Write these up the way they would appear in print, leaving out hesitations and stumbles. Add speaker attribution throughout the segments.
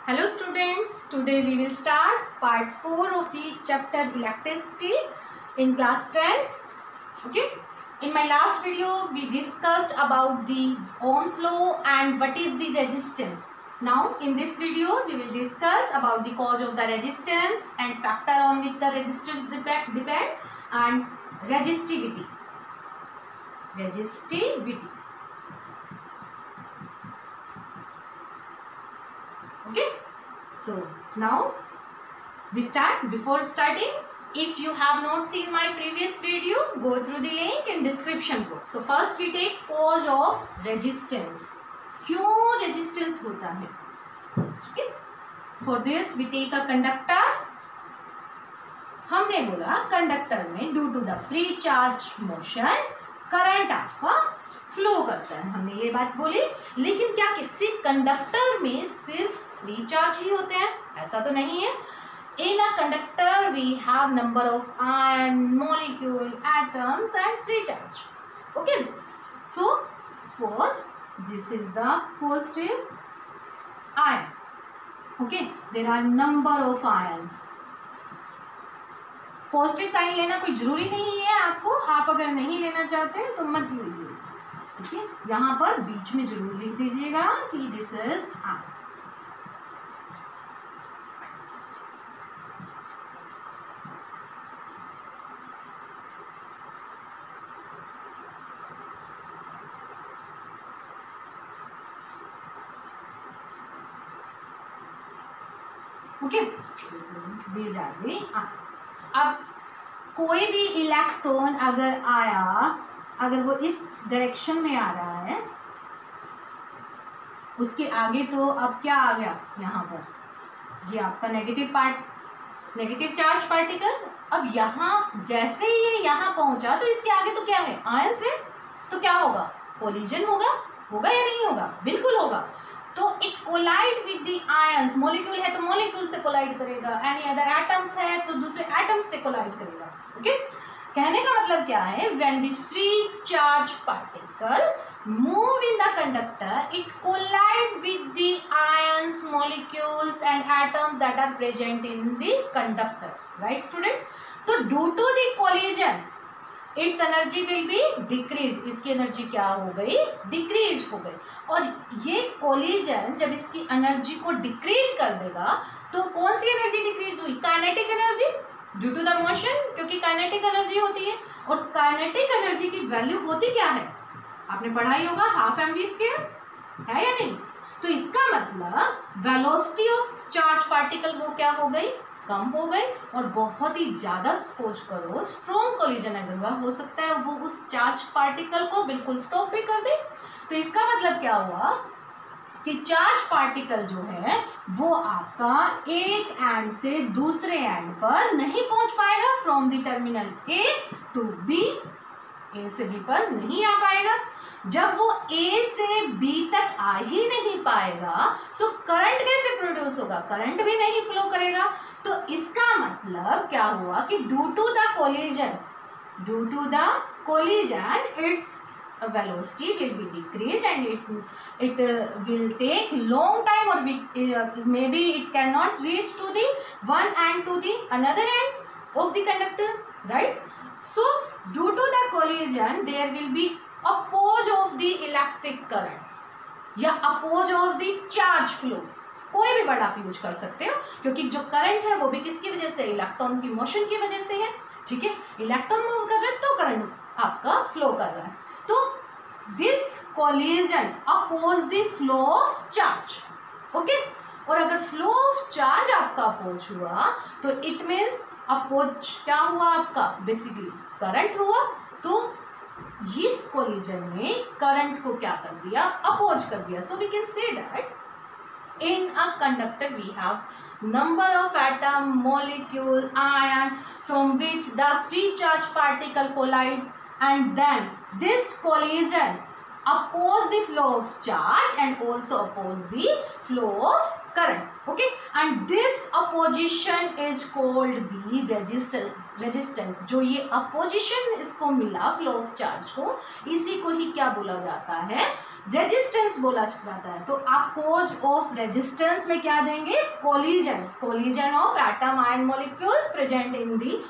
Speaker 1: Hello students, today we will start part 4 of the chapter electricity in class 10. Okay, in my last video we discussed about the Ohm's law and what is the resistance. Now in this video we will discuss about the cause of the resistance and factor on which the resistance depend and resistivity. Okay, so now we start. Before starting, if you have not seen my previous video, go through the link in description box. So first we take cause of resistance. क्यों resistance होता है? ठीक है? For this we take a conductor. हमने बोला conductor में due to the free charge motion current आपका flow करता है, हमने ये बात बोली. लेकिन क्या किसी कंडक्टर में सिर्फ फ्री चार्ज ही होते हैं? ऐसा तो नहीं है. In a conductor we have number of ion, molecule, atoms and free charge. Okay, so suppose this is the positive ion. Okay, there are number of ions. Positive sign लेना कोई जरूरी नहीं है आपको. आप अगर नहीं लेना चाहते हैं तो मत लीजिए. ठीक है, यहाँ पर बीच में जरूर लिख दीजिएगा कि this is ion. Okay, this are the ion. अब कोई भी इलेक्ट्रॉन अगर आया, अगर वो इस डायरेक्शन में आ रहा है, उसके आगे तो अब क्या आ गया यहाँ पर, ये आपका नेगेटिव चार्ज पार्टिकल. अब यहाँ जैसे ही ये यहाँ पहुंचा तो इसके आगे तो क्या है, आयन से. तो क्या होगा, कोलिजन होगा या नहीं होगा? बिल्कुल होगा. तो it collide with the ions. Molecule है तो मॉलिक्यूल से कोलाइड करेगा, एनी अदर एटम्स है तो दूसरे एटम्स से कोलाइड करेगा. ओके, कहने का मतलब क्या है, when the free charge particle move in the conductor it collide with the ions, molecules and atoms that are present in the conductor. Right student? तो due to the collision its energy will be decrease. इसकी energy क्या हो गई, decrease हो गई. और ये collision जब इसकी एनर्जी को डिक्रीज कर देगा तो कौन सी एनर्जी डिक्रीज हुई, kinetic energy, due to the motion, क्योंकि काइनेटिक एनर्जी होती है. और काइनेटिक एनर्जी की वैल्यू होती क्या है, आपने पढ़ा ही होगा, हाफ mv स्क्वायर है या नहीं. तो इसका मतलब वेलोसिटी ऑफ चार्ज पार्टिकल वो क्या हो गई, कम हो गई. और बहुत ही ज्यादा सपोज करो स्ट्रॉन्ग कोलिजन अगर हुआ, हो सकता है वो उस चार्ज पार्टिकल को बिल्कुल स्टॉप भी कर दे. तो इसका मतलब क्या हुआ कि चार्ज पार्टिकल जो है वो आपका एक एंड से दूसरे एंड पर नहीं पहुंच पाएगा. From the terminal a to b, a से बी पर नहीं आ पाएगा. जब वो ए से बी तक आ ही नहीं पाएगा तो करंट कैसे प्रोड्यूस होगा, करंट भी नहीं फ्लो करेगा. तो इसका मतलब क्या हुआ कि due to the collision its velocity will be decreased and it will take long time, or maybe it cannot reach to the one end to the another end of the conductor. Right? So due to the collision there will be oppose of the electric current या oppose of the charge flow. कोई भी word आप use कर सकते हो, क्योंकि जो current है वो भी किसकी वजह से, इलेक्ट्रॉन की मोशन की वजह से है. ठीक है, इलेक्ट्रॉन मूव कर रहा है तो करंट आपका फ्लो कर रहा है. तो this collision oppose the flow of charge. Okay, और अगर फ्लो ऑफ चार्ज आपका अपोज हुआ तो इट मीन्स अपोज क्या हुआ आपका, बेसिकली करंट हुआ. तो इस कोलिजन ने करंट को क्या कर दिया, अपोज कर दिया. So we can say that in a conductor we have number of atom, molecule, ion from which the free charge particle collide, and then this collision oppose the flow of charge and also oppose the flow of current. Okay, and this opposition is called the resistance. जो ये opposition इसको मिला flow of charge को, इसी को ही क्या बोला जाता है, रेजिस्टेंस बोला जाता है. तो अपोज ऑफ रेजिस्टेंस में क्या देंगे, collision of atom ion molecules present in the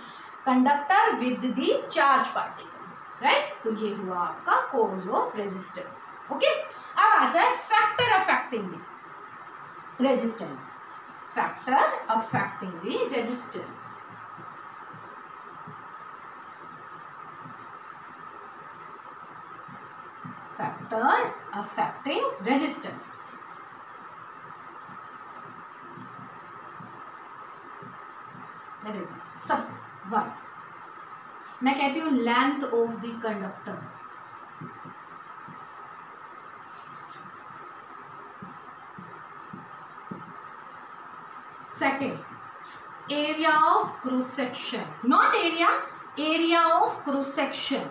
Speaker 1: conductor with the charge particle. Right, तो ये हुआ आपका कोज ऑफ रेजिस्टेंस. ओके, अब आता है फैक्टर अफेक्टिंग दी रेजिस्टेंस. फैक्टर अफेक्टिंग दी रेजिस्टेंस. Factor affecting resistance. सबसे वन मैं कहती हूं length of the conductor. Second, area of cross section, not area of cross section.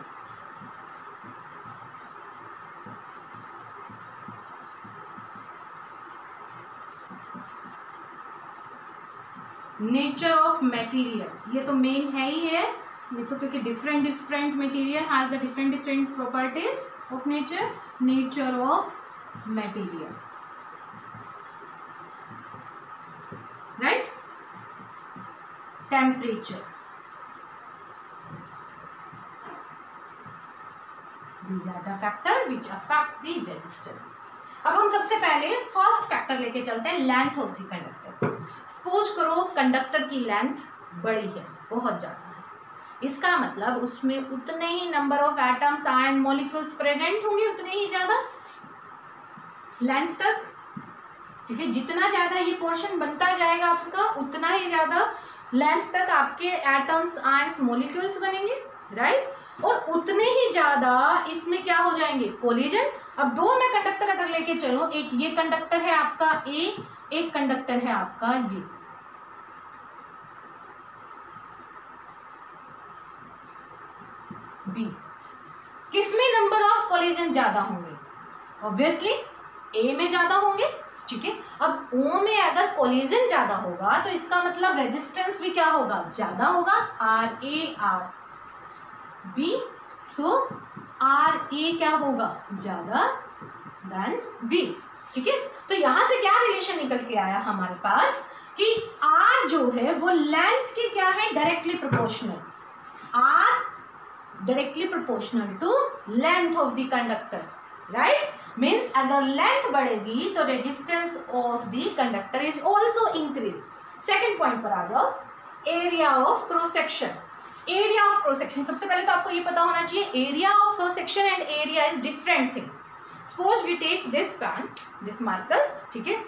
Speaker 1: Nature of material, ये तो main है ही है, ये तो क्योंकि different material has the different properties of nature of material. Right, temperature, these are the factor which affect the resistance. अब हम सबसे पहले फर्स्ट फैक्टर लेके चलते हैं, length of the conductor. Suppose करो कंडक्टर की लेंथ बड़ी है, बहुत ज़्यादा है, इसका मतलब उसमें उतने ही number of atoms ion molecules present होंगे, उतने ही ज़्यादा लेंथ तक. ठीक है, जितना ज़्यादा ये पोर्शन बनता जाएगा आपका, उतना ही ज़्यादा लेंथ तक आपके एटम्स आयंस मॉलिक्यूल्स बनेंगे. राइट, और उतने ही ज़्यादा इसमें क्या हो जाएंगे, कोलिजन. अब दो मैं कंडक्टर अगर लेके चलो, एक ये कंडक्टर है आपका ए, एक कंडक्टर है आपका ये. बी, किसमें नंबर ऑफ कोलिजन ज्यादा होंगे, ऑब्वियसली ए में ज्यादा होंगे. ठीक है, अब ओ में अगर कोलिजन ज्यादा होगा तो इसका मतलब रेजिस्टेंस भी क्या होगा, ज्यादा होगा. R A R B, so R A क्या होगा, ज्यादा देन बी. ठीक है, तो यहां से क्या रिलेशन निकल के आया हमारे पास कि आर जो है वो लेंथ के क्या है, directly proportional. R directly proportional to length of the conductor. Right, means अगर लेंथ बढ़ेगी तो resistance of the conductor is also increase. Second point पर आ जाओ, area of cross section. Area of cross section, सबसे पहले तो आपको ये पता होना चाहिए area of cross section and area is different things. Suppose we take this pen, this marker. ठीक है,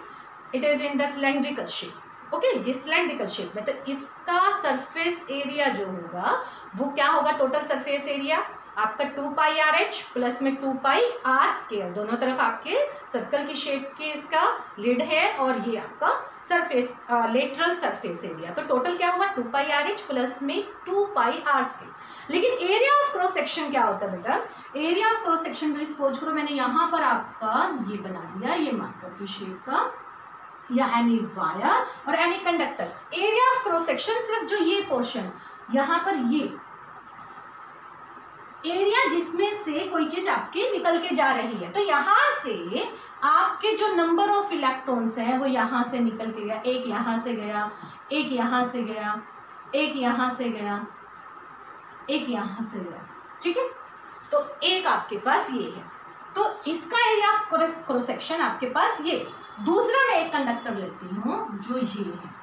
Speaker 1: it is in the cylindrical shape. Okay, ये सिलेंड्रिकल शेप में, तो इसका सरफेस एरिया जो होगा वो क्या होगा, टोटल सरफेस एरिया आपका 2 पाई आर एच प्लस में 2 पाई आर स्क्वायर. दोनों तरफ आपके सर्कल की शेप के इसका लिड है और ये आपका सरफेस लेटरल सरफेस एरिया. तो टोटल क्या होगा, 2 पाई आर एच प्लस में 2 पाई आर स्क्वायर. लेकिन एरिया ऑफ क्रॉस सेक्शन क्या होता है बेटा, एरिया ऑफ क्रॉस सेक्शन को सपोज करो मैंने यहाँ पर आपका ये बना दिया, ये मार्कर की शेप का या एनी वायर और any conductor. Area of cross section सिर्फ जो ये पोर्शन यहाँ पर, ये एरिया जिसमें से कोई चीज आपके निकल के जा रही है. तो यहाँ से आपके जो नंबर ऑफ इलेक्ट्रॉन्स हैं वो यहाँ से निकल के गया, एक यहाँ से गया, एक यहाँ से गया, एक यहाँ से गया, एक यहाँ से गया. ठीक है, तो एक आपके पास ये है, तो इसका एरिया ऑफ क्रॉस सेक्शन आपके पास ये. दूसरा मैं एक कंडक्टर लेती हूँ जो ये है,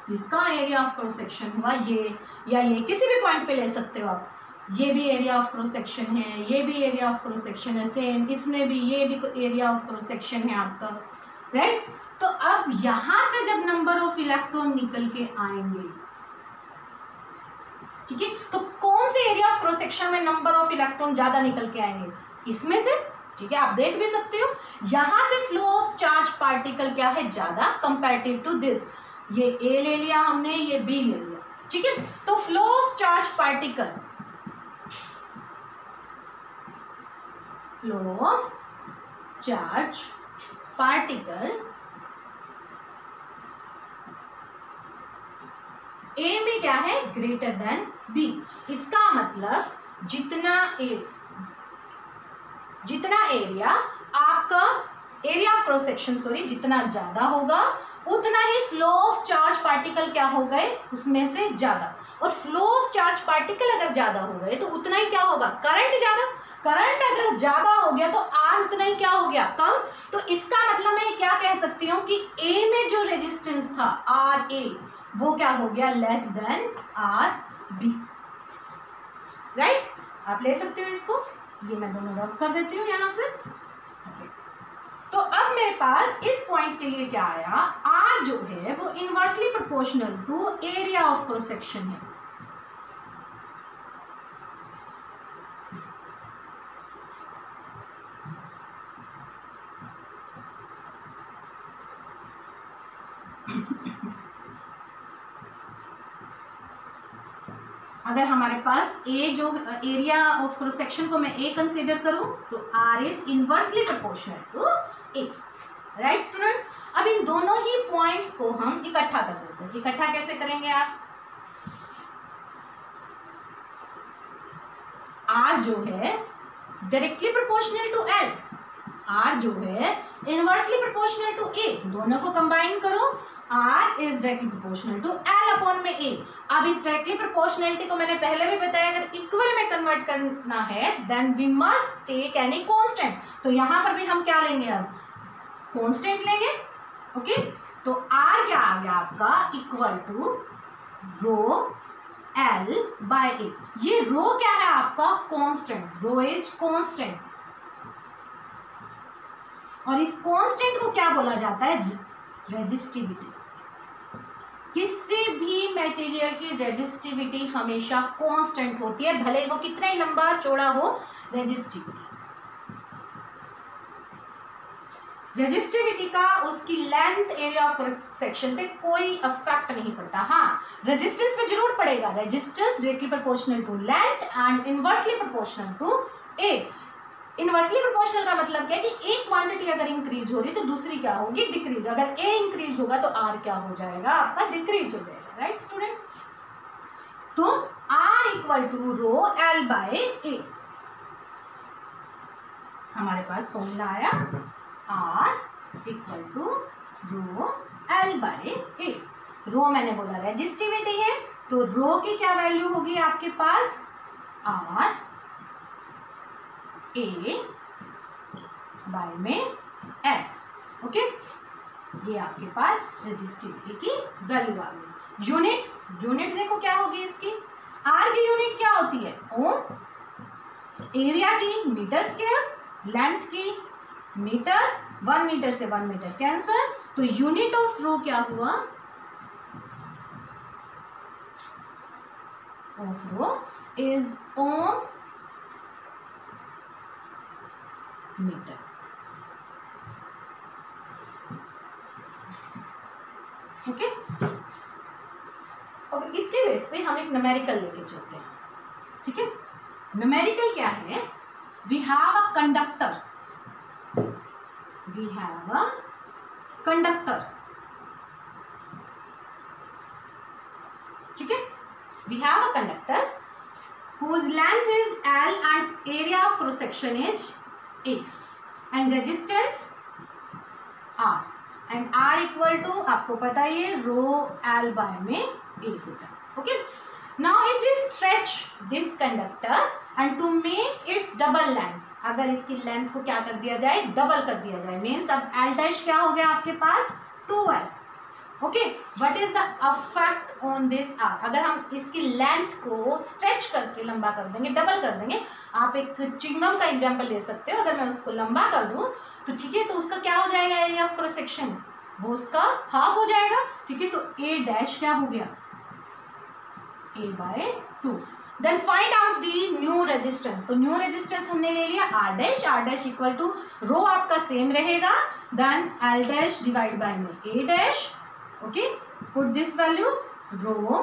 Speaker 1: इसका एरिया ऑफ क्रॉस सेक्शन हुआ ये, या ये किसी भी पॉइंट पे ले सकते हो आप. ये भी एरिया ऑफ क्रॉस सेक्शन है, ये भी एरिया ऑफ क्रॉस सेक्शन है, सेम इसमें भी ये भी एरिया ऑफ क्रॉस सेक्शन है आपका. राइट, तो अब यहां से जब नंबर ऑफ इलेक्ट्रॉन निकल के आएंगे, ठीक है, तो कौन से एरिया ऑफ क्रॉस सेक्शन में नंबर ऑफ इलेक्ट्रॉन ज्यादा निकल के आएंगे, इसमें से. ठीक है, आप देख भी सकते हो यहां से फ्लो ऑफ चार्ज पार्टिकल क्या है, ज्यादा कंपेरेटिव टू दिस. ये ए ले लिया हमने, ये बी ले लिया. ठीक है, तो flow of charge particle flow of charge particle A में क्या है, ग्रेटर देन बी। इसका मतलब जितना एरिया आपका एरिया ऑफ क्रॉस सेक्शन जितना ज्यादा होगा उतना ही फ्लो ऑफ चार्ज पार्टिकल क्या हो गए उसमें से ज्यादा, और फ्लो ऑफ चार्ज पार्टिकल अगर ज्यादा हो गए तो उतना ही क्या होगा, करंट ज्यादा। करंट अगर ज्यादा हो गया तो आर उतना ही क्या हो गया, कम। तो इसका मतलब मैं क्या कह सकती हूँ कि ए में जो रेजिस्टेंस था आर ए वो क्या हो गया, less than R B. Right, आप ले सकते हो इसको, ये मैं दोनों रब कर देती हूँ यहां से। तो अब मेरे पास इस पॉइंट के लिए क्या आया, आर जो है वो inversely proportional to area of cross section है। अगर हमारे पास ए जो एरिया ऑफ क्रॉस सेक्शन को मैं ए कंसीडर करूं तो R is inversely proportional to A. Right student, अब इन दोनों ही पॉइंट्स को हम इकट्ठा कर देते हैं। इकट्ठा कैसे करेंगे आप, आर जो है directly proportional to L, R जो है इनवर्सली प्रोपोर्शनल टू ए, दोनों को कंबाइन करो, R is directly proportional to L upon में ए। अब इस डायरेक्टली प्रोपोर्शनलिटी को मैंने पहले भी बताया, अगर इक्वल में कन्वर्ट करना है then we must take any constant. तो यहां पर भी हम क्या लेंगे, अब कांस्टेंट लेंगे। ओके, तो आर क्या आ गया आपका, equal to rho L by A. ये रो क्या है आपका, कांस्टेंट, रो इज कांस्टेंट, और इस कांस्टेंट को क्या बोला जाता है, रेजिस्टिविटी। किसी भी मटेरियल की रेजिस्टिविटी हमेशा कांस्टेंट होती है, भले वो कितना ही लंबा चौड़ा हो। रेजिस्टिविटी का उसकी लेंथ एरिया ऑफ सेक्शन से कोई इफेक्ट नहीं पड़ता। हाँ, रेजिस्टेंस पे जरूर पड़ेगा, resistance directly proportional to length and inversely proportional to A. Inversely proportional का मतलब क्या है कि एक क्वांटिटी अगर इंक्रीज हो रही तो दूसरी क्या होगी, डिक्रीज। अगर ए इंक्रीज होगा तो आर क्या हो जाएगा, आपका डिक्रीज हो जाएगा। राइट स्टूडेंट, तो R equal to rho L by A. हमारे पास फॉर्मूला आया R equal to rho L by A. Rho मैंने बोला रेजिस्टिविटी है, तो रो की क्या वैल्यू होगी आपके पास, आर ए बाय में एल। ओके, ये आपके पास रेजिस्टिविटी की वैल्यू आ गई। यूनिट देखो क्या होगी इसकी, आर की यूनिट क्या होती है, ओम, एरिया की मीटर स्क्वायर, लेंथ की मीटर, 1 मीटर से 1 मीटर कैंसर, तो यूनिट ऑफ रो क्या हुआ, of rho is ohm metre. Okay, अब इसके बेस पे हम एक न्यूमेरिकल लेके चलते हैं। ठीक है, न्यूमेरिकल क्या है, वी हैव अ कंडक्टर, ठीक है, we have a conductor whose length is L and area of cross section is A and resistance R and R equal to आपको पता ही है रो L by में A होता है। Okay, now if we stretch this conductor and to make its double length, अगर इसकी length को क्या कर दिया जाए, डबल कर दिया जाए, मीन्स अब L डैश क्या हो गया आपके पास 2L। Okay, what is the affect on this R, अगर हम इसकी लेंथ को स्ट्रेच करके लंबा कर देंगे, डबल कर देंगे, आप एक चिंगम का एग्जांपल ले सकते हो, अगर मैं उसको लंबा कर दूं तो ठीक है, तो उसका क्या हो जाएगा, एरिया ऑफ क्रॉस सेक्शन वो उसका हाफ हो जाएगा। ठीक है, तो ए डैश क्या हो गया, A by 2। Then find out the new resistance, तो न्यू रेजिस्टेंस हमने ले लिया R dash equal to rho आपका सेम रहेगा, then L dash divide by में A dash. Okay, put this value, rho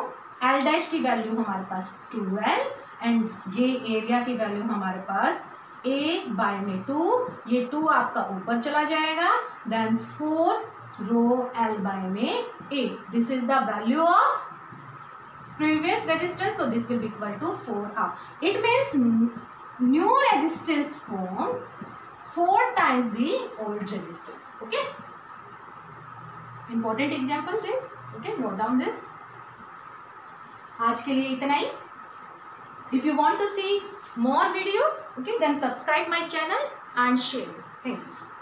Speaker 1: L dash की वैल्यू हमारे पास 2L एंड ये एरिया की वैल्यू हमारे पास A बाय में 2, ये 2 आपका ऊपर चला जाएगा, देन 4 रो L बाय में A. This is the value of previous resistance, so this will be equal to 4R. It means new resistance form 4 times the old resistance. Okay, important example this. Okay, note down this. आज के लिए इतना ही. If you want to see more video, okay, then subscribe my channel and share it. Thank you.